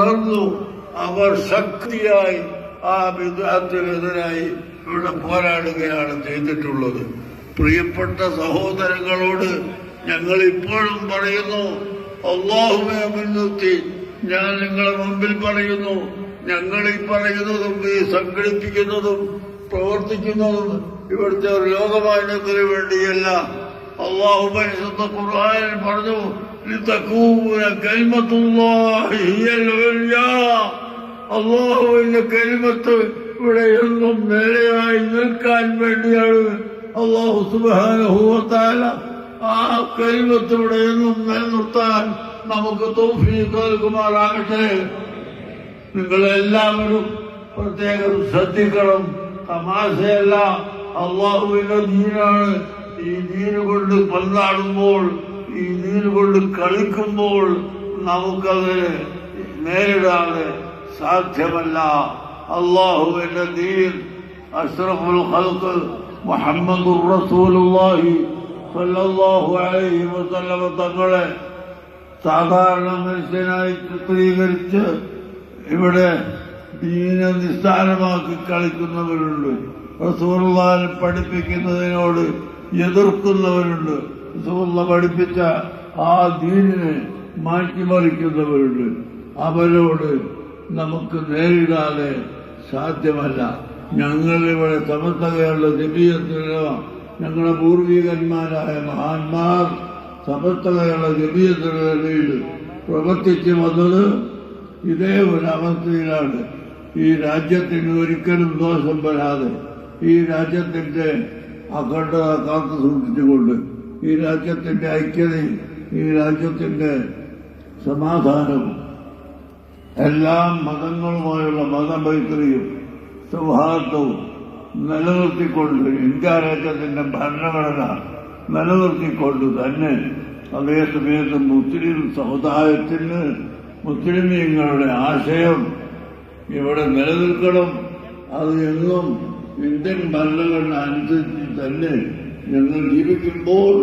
വളർന്നു. അവർ ശക്തിയായി ആ ബിദ്അത്തിനെതിരായി ഇവിടെ പോരാടുകയാണ് ചെയ്തിട്ടുള്ളത്. പ്രിയപ്പെട്ട സഹോദരങ്ങളോട് ഞങ്ങൾ ഇപ്പോഴും പറയുന്നു, അല്ലാഹുവെ മുൻനിർത്തി ഞാൻ നിങ്ങളെ മുമ്പിൽ പറയുന്നു, ഞങ്ങൾ ഈ പറയുന്നതും ഈ സംഘടിപ്പിക്കുന്നതും പ്രവർത്തിക്കുന്നതും ഇവിടുത്തെ ഒരു ലോകമാന്യത്തിന് വേണ്ടിയല്ല. അല്ലാഹു പരിശുദ്ധ ഖുർആനിൽ പറഞ്ഞു, ലിതകൂന കലിമത്തുല്ലാഹി ഹിയൽ ഉൽയാ. അല്ലാഹുവിന്റെ കലിമത്ത് ഇവിടെ എന്നും നേരെയായി നിൽക്കാൻ വേണ്ടിയാണ് അല്ലാഹു സുബ്ഹാനഹു വ തആല ആ കലിമത്ത് ഇവിടെ എന്നും നിലനിർത്താൻ നമുക്ക് തൗഫീഖ് നൽകുമാറാകട്ടെ. നിങ്ങളെല്ലാവരും പ്രത്യേകം ശ്രദ്ധിക്കണം. തമാശയല്ല, അള്ളാഹുവിന്റെ ദീനാണ്. ഈ ദീന് കൊണ്ട് പന്താടുമ്പോൾ, ഈ ദീന് കൊണ്ട് കളിക്കുമ്പോൾ നമുക്കത് നേരിടാതെ സാധ്യമല്ല. അള്ളാഹുവിന്റെ ദീൻ അഷ്റഫുൽ ഖൽഖ് മുഹമ്മദുർ റസൂലുള്ളാഹി സ്വല്ലല്ലാഹു അലൈഹി വസല്ലം തങ്ങളെ സാധാരണ മനുഷ്യനായി ചിത്രീകരിച്ച് ഇവിടെ ദീനെ നിസ്സാരമാക്കി കളിക്കുന്നവരുണ്ട്. റസൂലുള്ളാഹിനെ പഠിപ്പിക്കുന്നതിനോട് എതിർക്കുന്നവരുണ്ട്. റസൂലുള്ളാഹി പഠിപ്പിച്ച ആ ദീനിനെ മാറ്റിമറിക്കുന്നവരുണ്ട്. അവരോട് നമുക്ക് നേരിടാതെ സാധ്യമല്ല. ഞങ്ങളിവിടെ സമസ്തകളുടെ ജമിയത്തുലമ, ഞങ്ങളുടെ പൂർവികന്മാരായ മഹാന്മാർ സമസ്തകളുടെ ജമിയത്തുലമയിൽ പ്രവർത്തിച്ചു വന്നത് ഇതേ ഒരു അവസ്ഥയിലാണ്. ഈ രാജ്യത്തിന് ഒരിക്കലും ദോഷം വരാതെ, ഈ രാജ്യത്തിന്റെ അഖണ്ഡത കാത്തു സൂക്ഷിച്ചുകൊണ്ട്, ഈ രാജ്യത്തിന്റെ ഐക്യതയും ഈ രാജ്യത്തിന്റെ സമാധാനവും എല്ലാ മതങ്ങളുമായുള്ള മതമൈത്രിയും സൗഹാർദ്ദവും നിലനിർത്തിക്കൊണ്ട്, ഇന്ത്യ രാജ്യത്തിന്റെ ഭരണഘടന നിലനിർത്തിക്കൊണ്ട് തന്നെ അതേസമയത്ത് മുസ്ലിം സമുദായത്തിന് മുസ്ലിമീങ്ങളുടെ ആശയം ഇവിടെ നിലനിൽക്കണം. അത് എന്നും ഇന്ത്യൻ ഭരണഘടന അനുസരിച്ച് തന്നെ ഞങ്ങൾ ജീവിക്കുമ്പോൾ